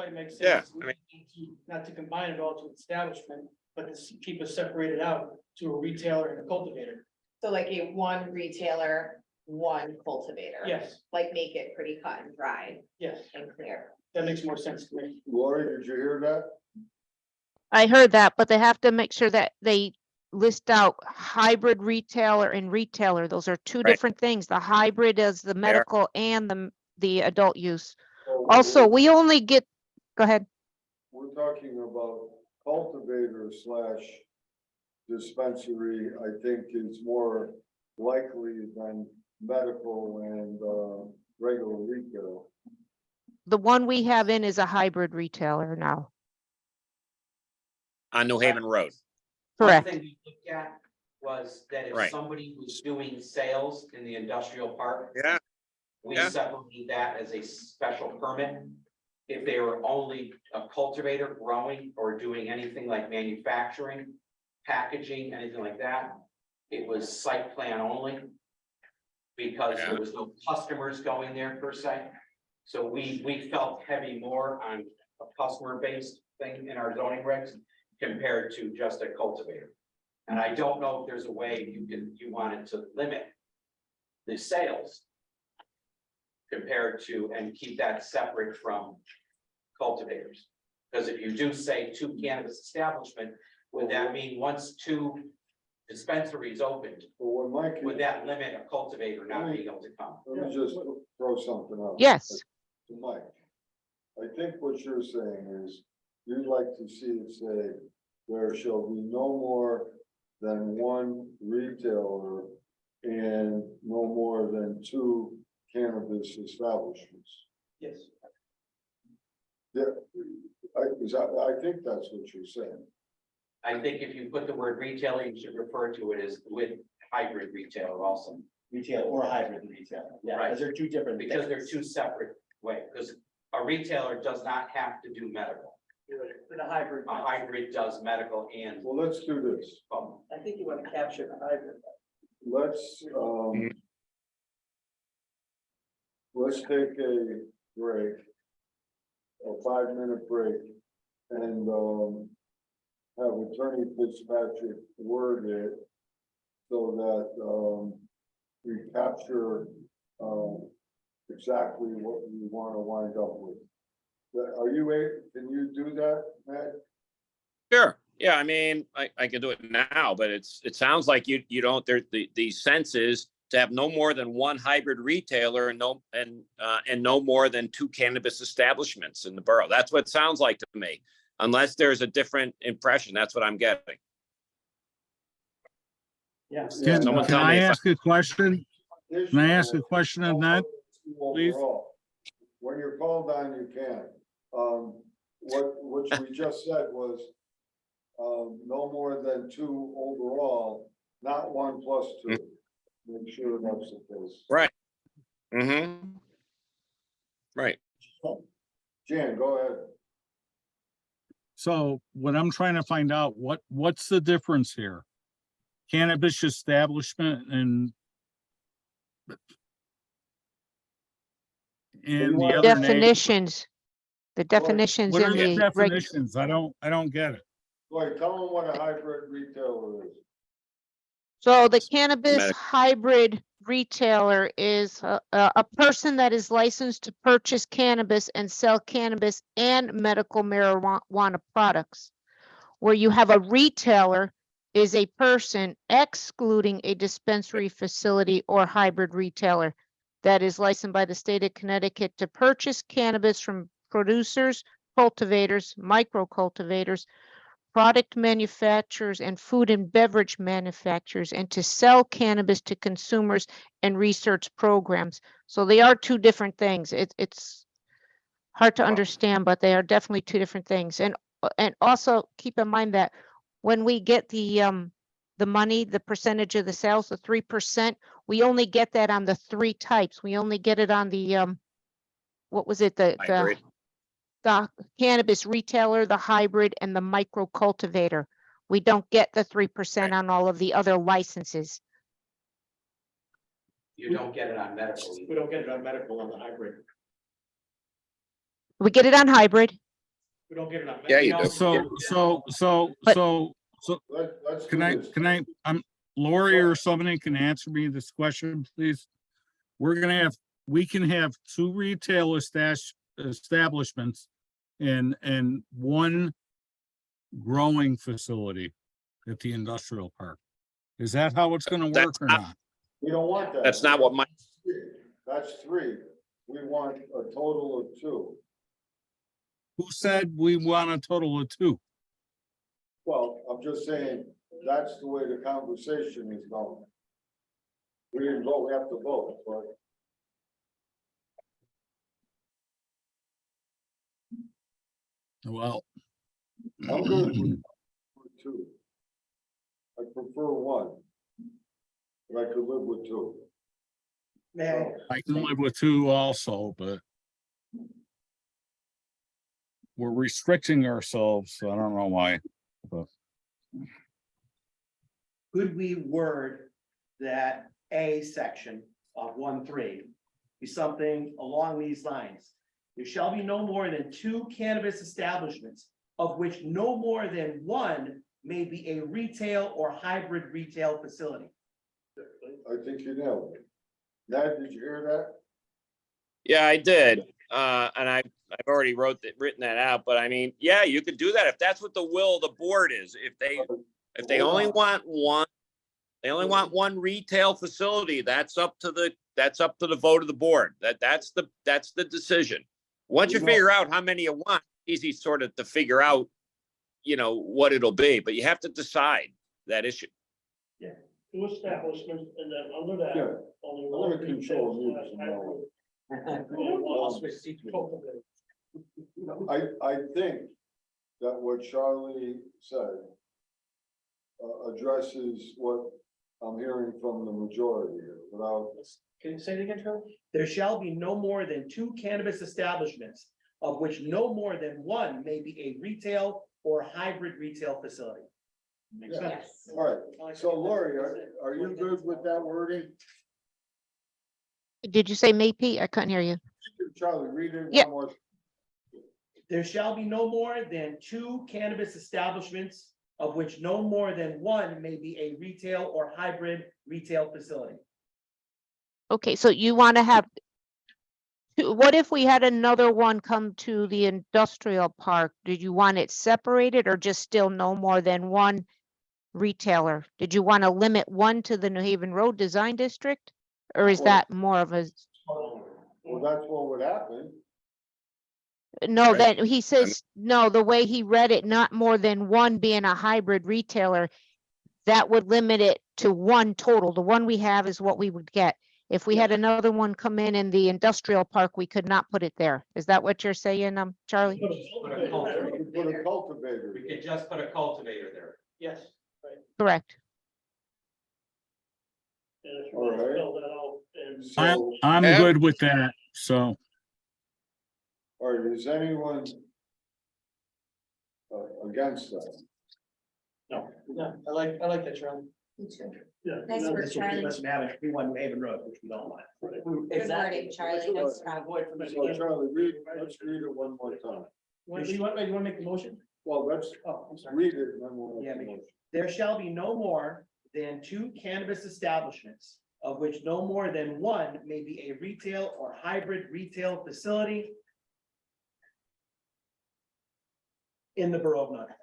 it makes sense. Yeah, I mean- Not to combine it all to establishment, but to keep it separated out to a retailer and a cultivator. So like a one retailer, one cultivator. Yes, Like make it pretty cut and dry yes, and clear. that makes more sense to me. Lori, did you hear that? I heard that, but they have to make sure that they list out hybrid retailer and retailer. Those are two Right. different things. The hybrid is the are. medical and the adult use. So Also, we only get, go ahead. We're talking about cultivator slash dispensary, I think is more likely than medical and, regular retail. The one we have in is a hybrid retailer now. On New Haven Road. Correct. One thing we looked at was that if Right. somebody was doing sales in the industrial park, Yeah, we yeah. separated that as a special permit. If they were only a cultivator growing or doing anything like manufacturing, packaging, anything like that, it was site plan only. Because Yeah. there was no customers going there per se. So we felt heavy more on a customer-based thing in our zoning regs compared to just a cultivator. And I don't know if there's a way you wanted to limit the sales compared to, and keep that separate from cultivators. Because if you do say two cannabis establishment, would that mean once two dispensaries opened, But when Mike, would that limit a cultivator not being able to come? let me just throw something out. Yes. To Mike, I think what you're saying is, you'd like to see it say, there shall be no more than one retailer and no more than two cannabis establishments. Yes. Yeah, I think that's what you're saying. I think if you put the word retailer, you should refer to it as with hybrid retailer also. retail or hybrid retail. Yeah, Right. because they're two different. Because they're things. two separate ways, because a retailer does not have to do medical. The hybrid. A hybrid does medical and. Well, let's do this. I think you want to capture the hybrid. Let's take a break, a 5-minute break, and, have Attorney Fitzpatrick word it so that, we capture, exactly what we want to wind up with. Are you can you do that, Matt? Sure. Yeah, I mean, I can do it now, but it sounds like you don't, the sense is to have no more than one hybrid retailer and no more than 2 cannabis establishments in the borough. That's what it sounds like to me, unless there's a different impression. That's what I'm getting. Yeah. Can, Someone can tell me I if I- ask a question? Can I ask a question on that? please? Overall. When you're called on, you can. What we just said was, no more than 2 overall, not 1 plus 2. Make sure that's the case. Right. Mm-hmm. Right. Jan, go ahead. So what I'm trying to find out, what's the difference here? Cannabis establishment and the other name, Definitions. The definitions what in are the the reg, definitions? I don't get it. Wait, tell them what a hybrid retailer is. so the cannabis Medic- hybrid retailer is a person that is licensed to purchase cannabis and sell cannabis and medical marijuana products. Where you have a retailer is a person excluding a dispensary facility or hybrid retailer that is licensed by the state of Connecticut to purchase cannabis from producers, cultivators, micro cultivators, product manufacturers, and food and beverage manufacturers, and to sell cannabis to consumers and research programs. So they are 2 different things. It's hard to understand, but they are definitely 2 different things. And also keep in mind that when we get the money, the percentage of the sales, the 3%, we only get that on the 3 types. We only get it on the what was it? Hybrid. The cannabis retailer, the hybrid, and the micro cultivator. We don't get the 3% on all of the other licenses. You don't get it on medical. We don't get it on medical on the hybrid. We get it on hybrid. We don't get it on. Yeah, you medical. do. So Let's can do this. I'm Lori or somebody can answer me this question, please? We can have 2 retail establishments and 1 growing facility at the industrial park. Is that how it's gonna work That's or not- not? We don't want that. That's not what my, That's 3. We want a total of 2. Who said we want a total of 2? Well, I'm just saying, that's the way the conversation is going. We didn't vote, we have to vote, but Well, I'm good with 2. I prefer 1. But I could live with 2. Man, I can live with 2 also, but we're restricting ourselves. So I don't know why. But could we word that A section of 1.3 be something along these lines? There shall be no more than 2 cannabis establishments, of which no more than 1 may be a retail or hybrid retail facility. I think you nailed it. Ned, did you hear that? yeah, I did. And I've already written that out, but I mean, yeah, you could do that if that's what the will of the board is. If they only want 1, they only want 1 retail facility, that's up to the vote of the board. That's the decision. Once you figure out how many you want, easy sort of to figure out, what it'll be, but you have to decide that issue. 2 establishments, and then under that. Yeah. Only I'm 1 gonna control retail you slash tomorrow. hybrid. I think that what Charlie said addresses what I'm hearing from the majority here, without, Can you say it again, Charlie? There shall be no more than 2 cannabis establishments, of which no more than 1 may be a retail or hybrid retail facility. Makes Yeah. sense. all right. So Lori, are you good with that wording? Did you say may, Pete? I couldn't hear you. Charlie, read it Yeah. one more. There shall be no more than 2 cannabis establishments, of which no more than 1 may be a retail or hybrid retail facility. Okay, so you want to have, what if we had another one come to the industrial park? Did you want it separated or just still no more than 1 retailer? Did you want to limit 1 to the New Haven Road Design District? Or is Well- that more of a, Well, that's what would happen. no, Right. that he says, no, the way he read it, not more than 1 being a hybrid retailer. That would limit it to 1 total. The one we have is what we would get. If we had another one come in the industrial park, we could not put it there. Is that what you're saying, Charlie? Put a cultivator. You Put a cultivator. We could just put a cultivator there. Yes. Correct. And if you want to All right. spell that out and. So, I'm Yeah. good with that, so. all right, is anyone against that? No, I like that, Charlie. Yeah. Nice no, work, that's Charlie. okay. Doesn't have it, we want New Haven Road, which we don't want. Right. Exactly. wording, Charlie. That's what Nice we're trying to avoid from the So beginning. Charlie, let's read it one more time. You want to make the motion? Well, let's Oh, I'm sorry. read it and then we'll. Yeah, make the me motion. There shall be no more than 2 cannabis establishments, of which no more than 1 may be a retail or hybrid retail facility in the borough of Nutley.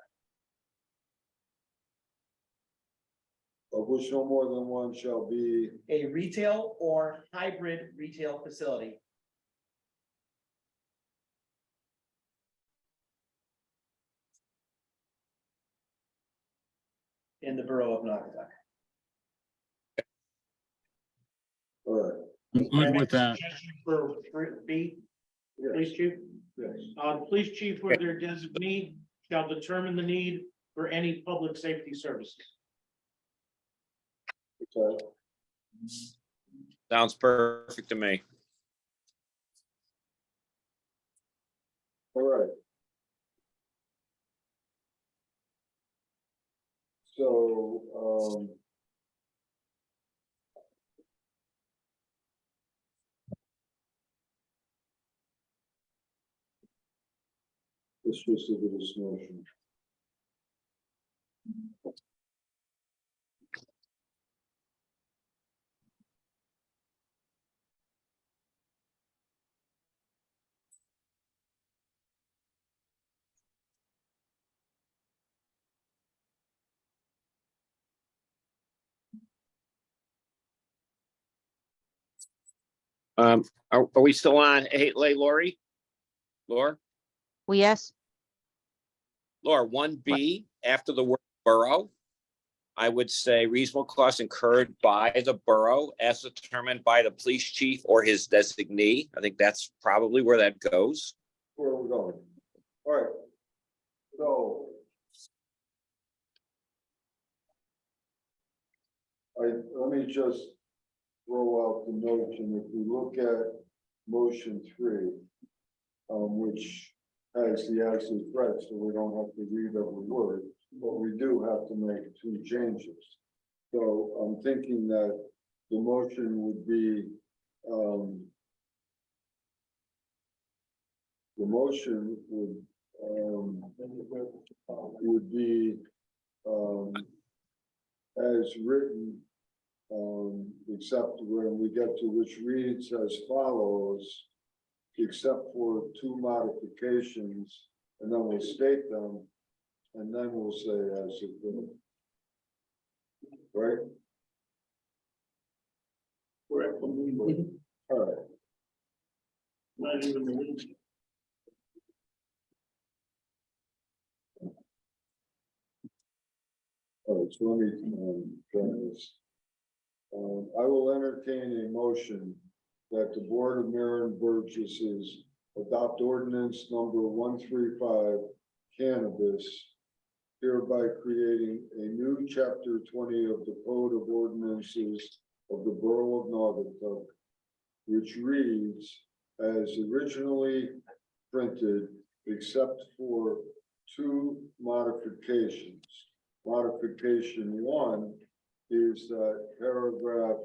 Of which no more than 1 shall be, A retail or hybrid retail facility in the borough of Nutley. all right, I'm good with that. For B, police yes, chief, yes, the police chief or their designee shall determine the need for any public safety services. okay, Sounds perfect to me. all right. So, let's just look at this motion. Are we still on? Hey, Lori? Laura? Well, yes, Laura, 1B, after the word borough, I would say reasonable costs incurred by the borough as determined by the police chief or his designee. I think that's probably where that goes. Where are we going? All right. So. Let me just throw out the notion, if we look at motion 3, which has the acid threat, so we don't have to read every word, but we do have to make 2 changes. So I'm thinking that the motion would be, the motion would be, as written, except when we get to which reads as follows, except for 2 modifications, and then we'll state them, and then we'll say as it will. Right? Correct. All right. Not even the least. All right, so let me, try this. I will entertain a motion that the Board of Mayor and Burgesses adopt ordinance number 135 cannabis hereby creating a new chapter 20 of the Code of Ordinances of the Borough of Naugatuck, which reads as originally printed, except for two modifications. Modification 1 is that paragraph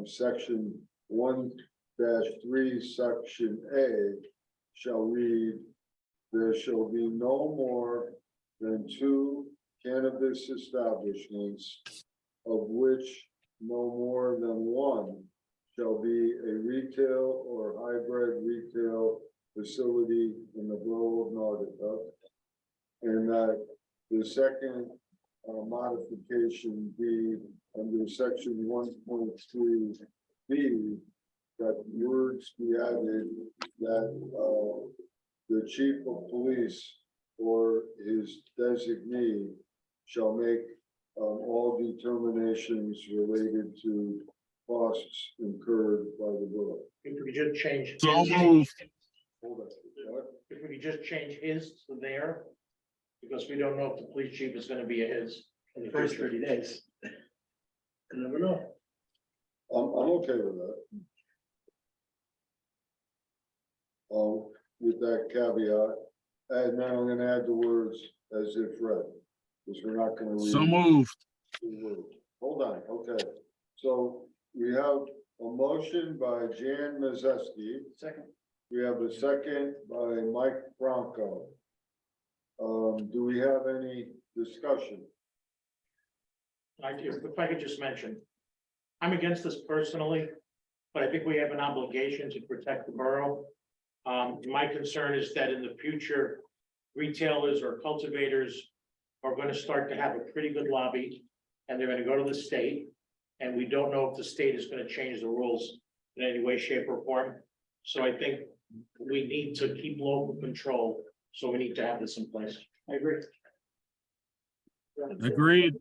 section 1-3, section A shall read, there shall be no more than 2 cannabis establishments, of which no more than 1 shall be a retail or hybrid retail facility in the borough of Naugatuck. And that the second modification be under section 1.3B, that words be added that the chief of police or his designee shall make all determinations related to costs incurred by the borough. If we could just change. So his- moved. Hold on. What? If we could just change his to there, because we don't know if the police chief is gonna be a his. In the first 30 days. You never know. I'm okay with that. With that caveat, and then I'm gonna add the words as if read, because we're not gonna read. So moved. the word. Hold on, okay. So we have a motion by Jan Mazeski. Second. We have a second by Mike Bronco. Do we have any discussion? If I could just mention, I'm against this personally, but I think we have an obligation to protect the borough. My concern is that in the future, retailers or cultivators are gonna start to have a pretty good lobby, and they're gonna go to the state, and we don't know if the state is gonna change the rules in any way, shape, or form. So I think we need to keep local control, so we need to have this in place. I agree. Agreed.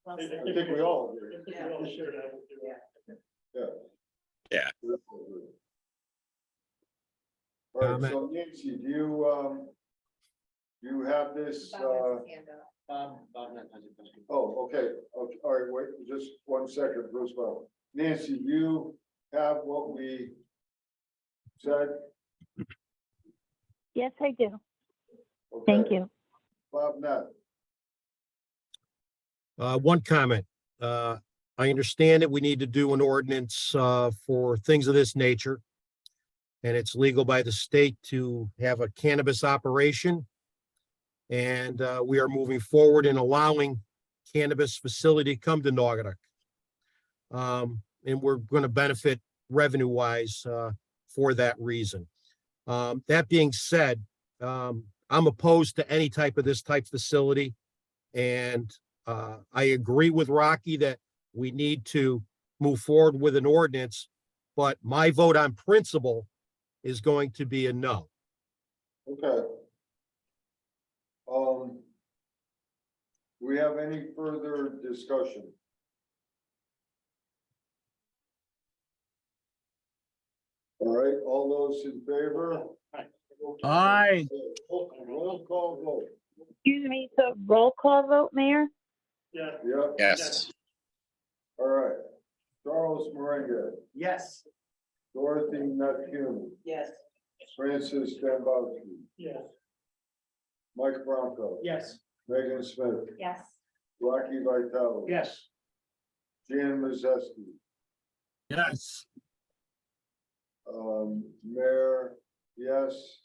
I think we all agree. I think we all share that. Yeah. All right, so Nancy, do you have this, Bob has his hand up. oh, okay, okay, all right, wait, just 1 second, Bruce, Bob. Nancy, you have what we said? Yes, I do. Okay. Thank you. Bob, Nett. One comment. I understand that we need to do an ordinance for things of this nature. And it's legal by the state to have a cannabis operation. And we are moving forward in allowing cannabis facility come to Naugatuck. And we're going to benefit revenue-wise for that reason. That being said, I'm opposed to any type of this type facility. And I agree with Rocky that we need to move forward with an ordinance, but my vote on principle is going to be a no. Okay. We have any further discussion? All right, all those in favor? Aye. Roll call vote. Excuse me, so roll call vote, Mayor? Yeah. Yeah, Yes. all right. Charles Moringa, Yes. Dorothy Nutt-Hume, Yes. Francis Dembowski, Yes. Mike Bronco, Yes. Megan Smith, Yes. Rocky Vitale. Yes. Jan Mazeski, Yes. Mayor, yes.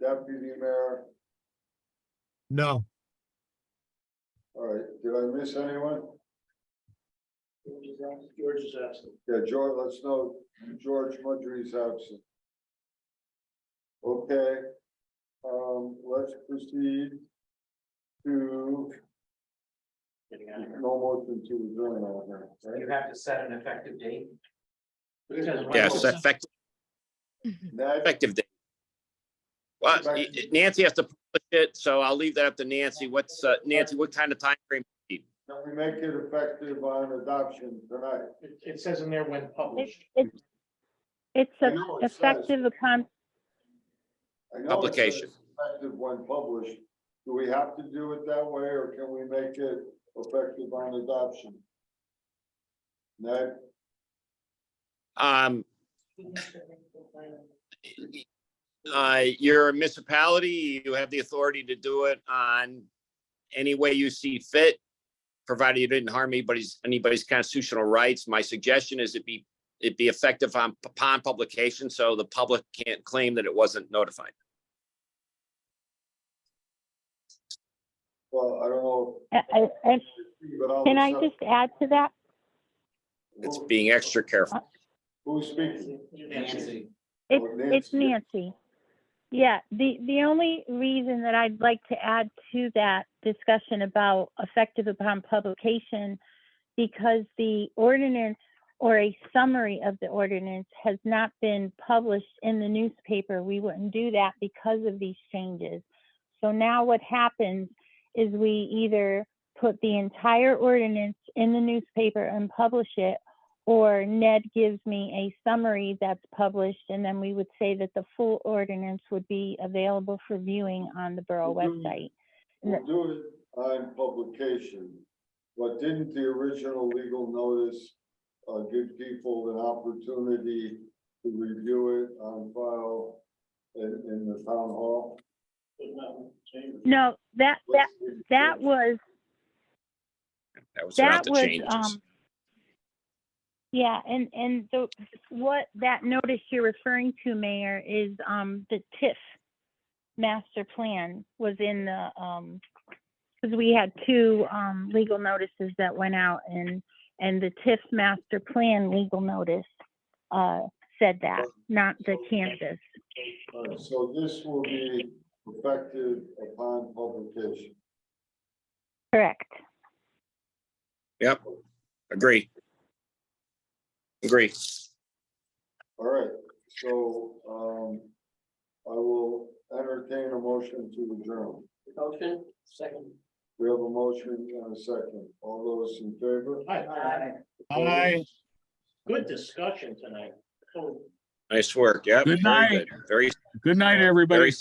Deputy Mayor, No. all right, did I miss anyone? George is absent. Yeah, George, let's know, George Mudry's absent. Okay, let's proceed to, Getting out of here. no motion to adjourn out here, right? You have to set an effective date. It says right Yes, now- That, effective date. Well, Nancy has to publish it, so I'll leave that up to Nancy. What's, Nancy, what kind of time frame? can we make it effective on adoption tonight? It says in there when published. It's I know it says- effective upon, I know it says Publication. Effective when published, Do we have to do it that way, or can we make it effective on adoption? Ned? You're a municipality, you have the authority to do it on any way you see fit, provided you didn't harm anybody's constitutional rights. My suggestion is it be effective upon publication, so the public can't claim that it wasn't notified. Well, I don't know. but I'll Can I accept- just add to that? It's being extra careful. Who's speaking? Nancy. It's Nancy. Yeah, the only reason that I'd like to add to that discussion about effective upon publication, because the ordinance or a summary of the ordinance has not been published in the newspaper. We wouldn't do that because of these changes. So now what happens is we either put the entire ordinance in the newspaper and publish it, or Ned gives me a summary that's published, and then we would say that the full ordinance would be available for viewing on the borough website. We'll do it on publication, but didn't the original legal notice give people an opportunity to review it on file in the town hall? No, that was That was without the changes. Yeah, and what that notice you're referring to, Mayor, is the TIF master plan was in the because we had two legal notices that went out, and the TIF master plan legal notice said that, not the cannabis. So this will be effective upon publication. Correct. Yep, agree. Agree. All right, so I will entertain a motion to adjourn. Motion, second. We have a motion and a second. All those in favor? Aye. Good discussion tonight. Nice work. Yep. Good very night. good. Very, Good night, everybody. very